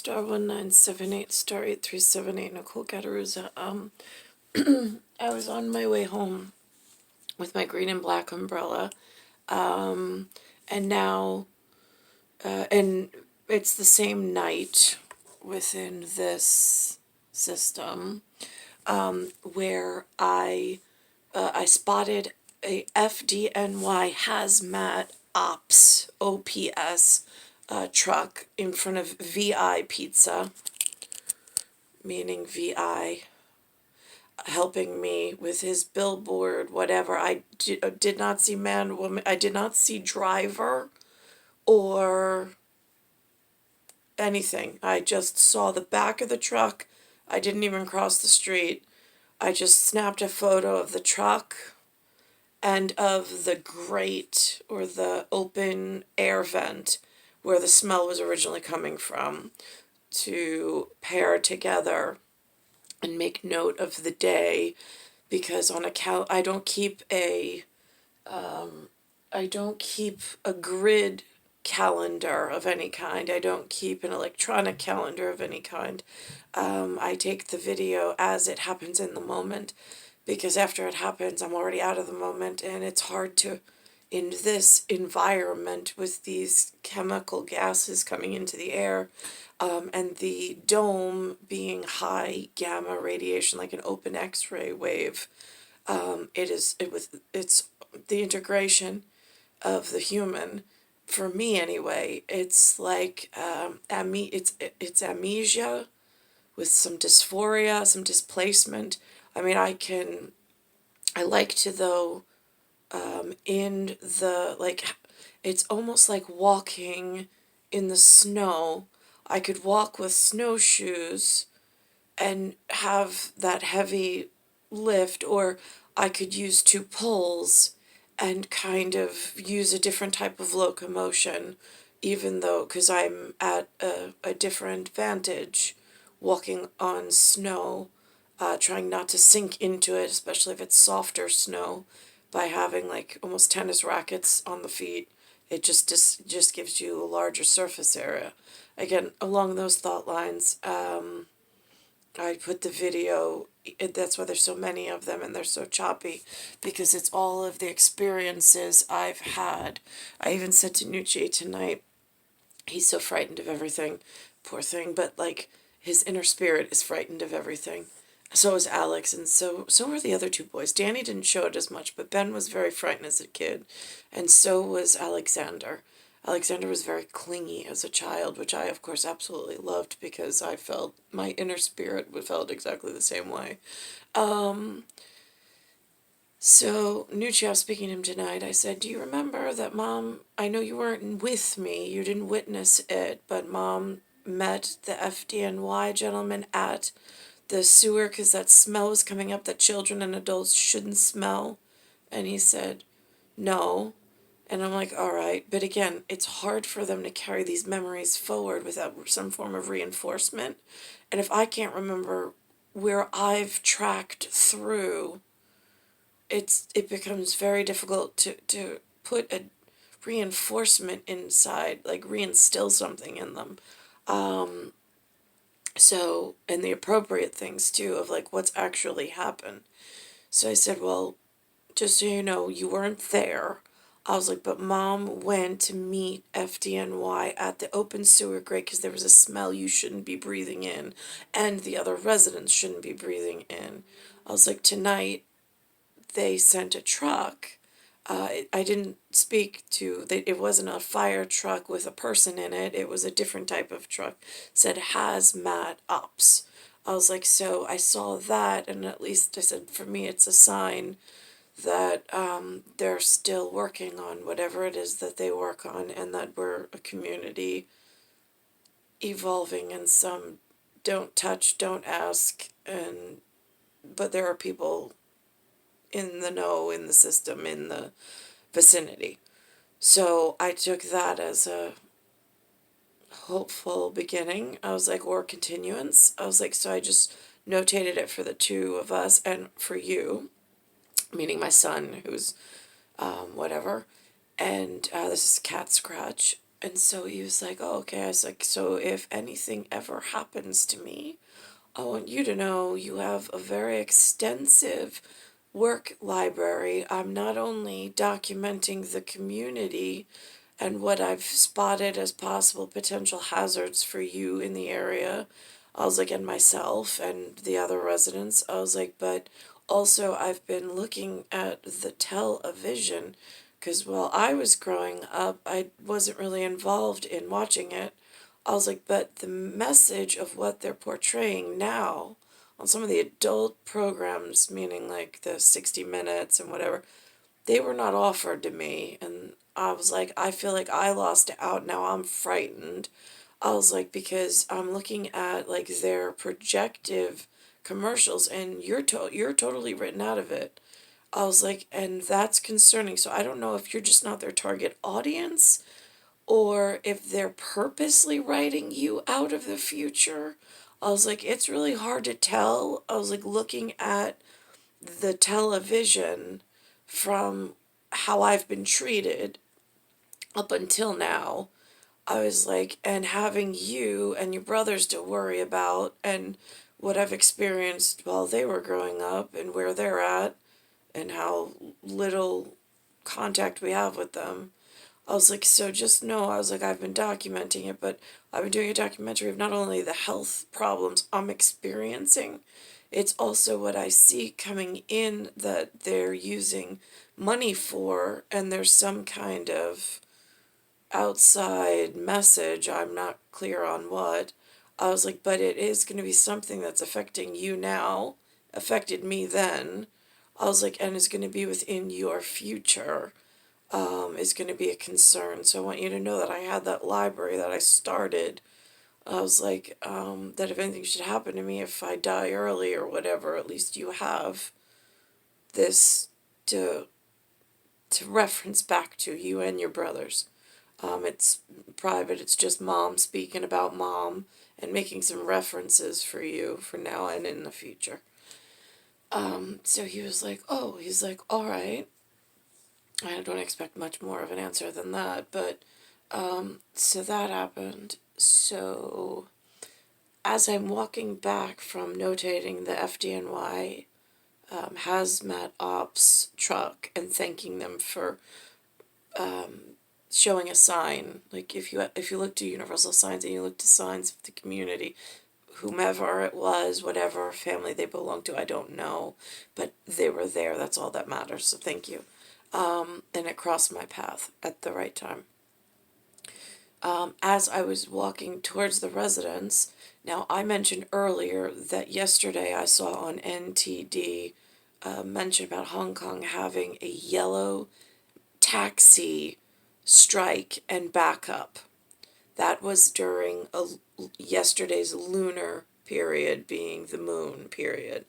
star 1978 star 8378 Nicole Cattaruzza. I was on my way home with my green and black umbrella, and now, and it's the same night within this system, where I spotted a FDNY hazmat OPS truck in front of VI Pizza, meaning VI, helping me with his billboard, whatever. I did not see man, woman, I did not see driver or anything. I just saw the back of the truck. I didn't even cross the street. I just snapped a photo of the truck and of the grate or the open air vent where the smell was originally coming from to pair together and make note of the day, because on account I don't keep a grid calendar of any kind. I don't keep an electronic calendar of any kind. I take the video as it happens in the moment, because after it happens, I'm already out of the moment, and it's hard to, in this environment with these chemical gases coming into the air, and the dome being high gamma radiation, like an open X-ray wave. It's the integration of the human. For me, anyway, it's like it's amnesia with some dysphoria, some displacement. I mean, I like to, though, in the, like, it's almost like walking in the snow. I could walk with snowshoes and have that heavy lift, or I could use two poles and kind of use a different type of locomotion, even though, because I'm at a different vantage walking on snow, trying not to sink into it, especially if it's softer snow, by having like almost tennis rackets on the feet. It just gives you a larger surface area. Again, along those thought lines, I put the video, that's why there's so many of them and they're so choppy, because it's all of the experiences I've had. I even said to Nucci tonight, he's so frightened of everything, poor thing, but like his inner spirit is frightened of everything. So is Alex, and so were the other two boys. Danny didn't show it as much, but Ben was very frightened as a kid, and so was Alexander. Alexander was very clingy as a child, which I, of course, absolutely loved, because I felt my inner spirit felt exactly the same way. So, Nucci, I was speaking to him tonight. I said, do you remember that Mom, I know you weren't with me, you didn't witness it, but Mom met the FDNY gentleman at the sewer because that smell was coming up that children and adults shouldn't smell? And he said, no. And I'm like, all right. But again, it's hard for them to carry these memories forward without some form of reinforcement. And if I can't remember where I've tracked through, it becomes very difficult to put a reinforcement inside, like reinstill something in them. So, and the appropriate things too, of like what's actually happened. So I said, well, just so you know, you weren't there. I was like, but Mom went to meet FDNY at the open sewer grate because there was a smell you shouldn't be breathing in, and the other residents shouldn't be breathing in. I was like, tonight they sent a truck. I didn't speak to, it wasn't a fire truck with a person in it. It was a different type of truck. It said hazmat ops. I was like, so I saw that, and at least I said, for me, it's a sign that they're still working on whatever it is that they work on, and that we're a community evolving in some don't touch, don't ask, but there are people in the know, in the system, in the vicinity. So I took that as a hopeful beginning. I was like, or continuance. I was like, so I just notated it for the two of us and for you, meaning my son, who's whatever. And this is Cat Scratch. And so he was like, oh, okay. I was like, so if anything ever happens to me, I want you to know you have a very extensive work library. I'm not only documenting the community and what I've spotted as possible potential hazards for you in the area. I was like, and myself and the other residents. I was like, but also I've been looking at the television because while I was growing up, I wasn't really involved in watching it. I was like, but the message of what they're portraying now on some of the adult programs, meaning like the 60 Minutes and whatever, they were not offered to me. And I was like, I feel like I lost out. Now I'm frightened. I was like, because I'm looking at like their projective commercials and you're totally written out of it. I was like, and that's concerning. So I don't know if you're just not their target audience or if they're purposely writing you out of the future. I was like, it's really hard to tell. I was like looking at the television from how I've been treated up until now. I was like, and having you and your brothers to worry about, and what I've experienced while they were growing up, and where they're at, and how little contact we have with them. I was like, so just know, I was like, I've been documenting it, but I've been doing a documentary of not only the health problems I'm experiencing, it's also what I see coming in that they're using money for, and there's some kind of outside message. I'm not clear on what. I was like, but it is going to be something that's affecting you now, affected me then. I was like, and is going to be within your future, is going to be a concern. So I want you to know that I had that library that I started. I was like, that if anything should happen to me, if I die early or whatever, at least you have this to reference back to, you and your brothers. It's private. It's just mom speaking about mom and making some references for you for now and in the future. So he was like, oh, he's like, all right. I don't expect much more of an answer than that, but so that happened. So as I'm walking back from notating the FDNY hazmat ops truck and thanking them for showing a sign, like if you look to universal signs and you look to signs of the community, whomever it was, whatever family they belong to, I don't know, but they were there. That's all that matters. So thank you. And it crossed my path at the right time. As I was walking towards the residence, now I mentioned earlier that yesterday I saw on NTD mention about Hong Kong having a yellow taxi strike and backup. That was during yesterday's lunar period, being the moon period.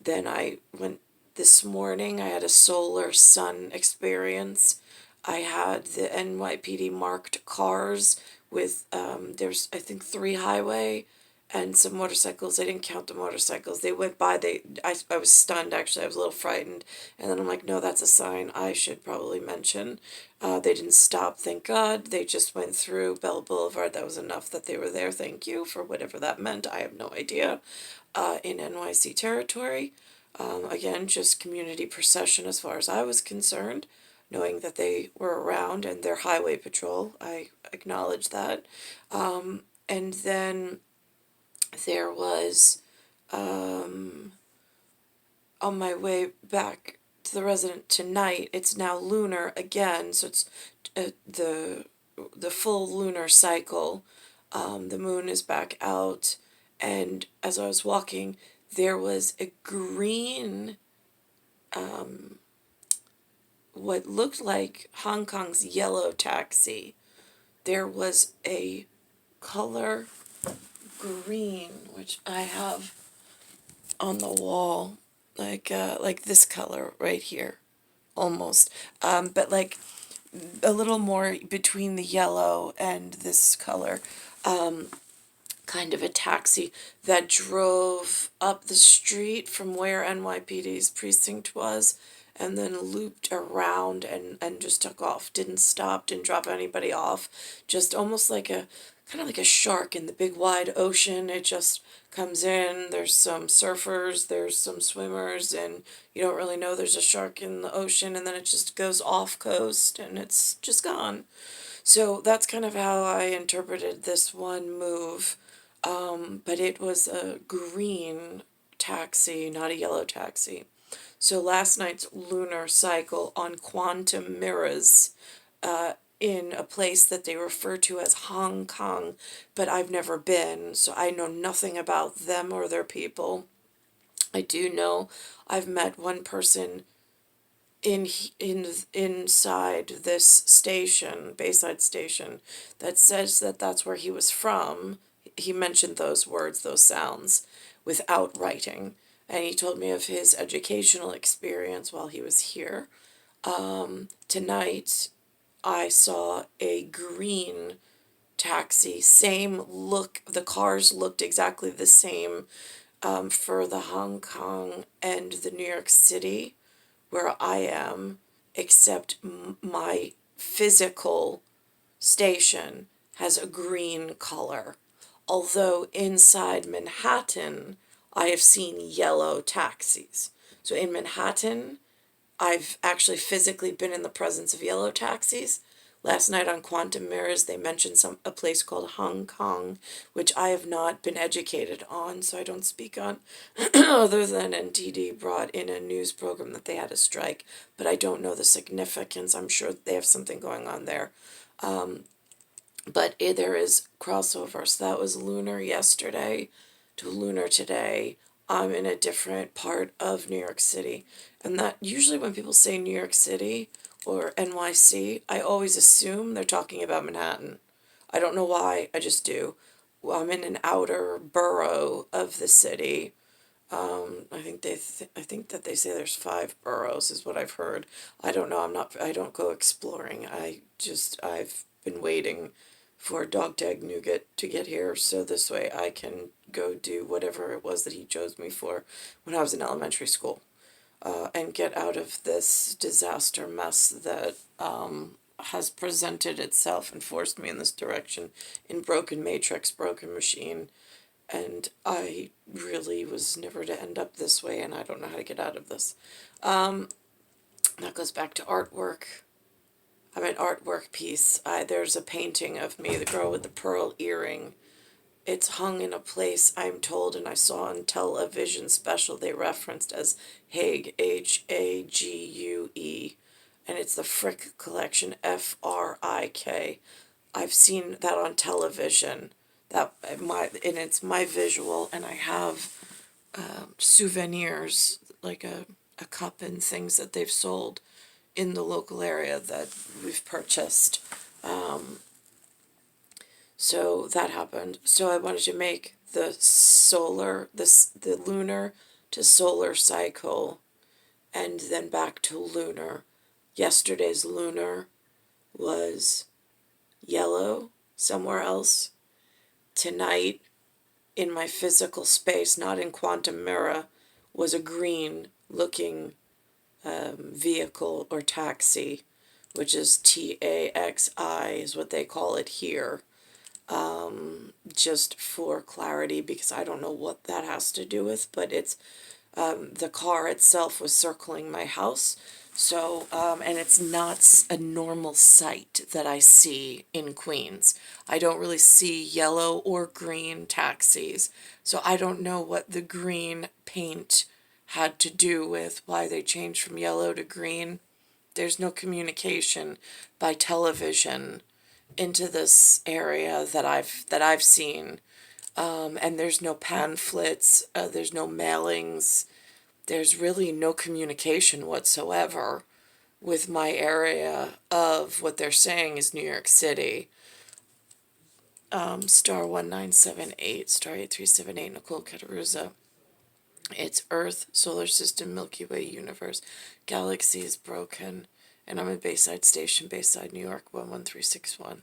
Then I went this morning, I had a solar sun experience. I had the NYPD marked cars with, there's, I think, 3 highway and some motorcycles. I didn't count the motorcycles. They went by, I was stunned actually. I was a little frightened. And then I'm like, no, that's a sign I should probably mention. They didn't stop, thank God. They just went through Bell Boulevard. That was enough that they were there. Thank you for whatever that meant. I have no idea. In NYC territory. Again, just community procession as far as I was concerned, knowing that they were around and their highway patrol. I acknowledge that. And then there was, on my way back to the resident tonight, it's now lunar again, so it's the full lunar cycle. The moon is back out, and as I was walking, there was a green, what looked like Hong Kong's yellow taxi. There was a color green, which I have on the wall, like this color right here, almost, but like a little more between the yellow and this color, kind of a taxi that drove up the street from where NYPD's precinct was and then looped around and just took off. Didn't stop, didn't drop anybody off. Just almost like a kind of like a shark in the big wide ocean. It just comes in, there's some surfers, there's some swimmers, and you don't really know there's a shark in the ocean, and then it just goes off coast and it's just gone. So that's kind of how I interpreted this one move. But it was a green taxi, not a yellow taxi. So last night's lunar cycle on quantum mirrors in a place that they refer to as Hong Kong, but I've never been, so I know nothing about them or their people. I do know I've met one person inside this station, Bayside Station, that says that that's where he was from. He mentioned those words, those sounds, without writing, and he told me of his educational experience while he was here. Tonight, I saw a green taxi, same look. The cars looked exactly the same for the Hong Kong and the New York City where I am, except my physical station has a green color. Although inside Manhattan, I have seen yellow taxis. So in Manhattan, I've actually physically been in the presence of yellow taxis. Last night on Quantum Mirrors, they mentioned a place called Hong Kong, which I have not been educated on, so I don't speak on, other than NTD brought in a news program that they had a strike, but I don't know the significance. I'm sure they have something going on there. But there is crossover. So that was lunar yesterday to lunar today. I'm in a different part of New York City. And that usually when people say New York City or NYC, I always assume they're talking about Manhattan. I don't know why, I just do. Well, I'm in an outer borough of the city. I think that they say there's 5 boroughs is what I've heard. I don't know. I don't go exploring. I've been waiting for dog tag nougat to get here so this way I can go do whatever it was that he chose me for when I was in elementary school, and get out of this disaster mess that has presented itself and forced me in this direction in broken matrix, broken machine. And I really was never to end up this way, and I don't know how to get out of this. That goes back to artwork. I'm an artwork piece. There's a painting of me, the girl with the pearl earring. It's hung in a place, I'm told, and I saw on television special they referenced as Hague, Hague, and it's the Frick collection, Frik. I've seen that on television. And it's my visual, and I have souvenirs like a cup and things that they've sold in the local area that we've purchased. So that happened. So I wanted to make the lunar to solar cycle, and then back to lunar. Yesterday's lunar was yellow somewhere else. Tonight, in my physical space, not in quantum mirror, was a green looking vehicle or taxi, which is TAXI is what they call it here. Just for clarity, because I don't know what that has to do with, but it's the car itself was circling my house. So, and it's not a normal sight that I see in Queens. I don't really see yellow or green taxis. So I don't know what the green paint had to do with why they changed from yellow to green. There's no communication by television into this area that I've seen, and there's no pamphlets, there's no mailings, there's really no communication whatsoever with my area of what they're saying is New York City. Star 1978, star 8378, Nicole, Cattaruzza. It's Earth, solar system, Milky Way, universe, galaxy is broken, and I'm in Bayside Station, Bayside, New York, 11361.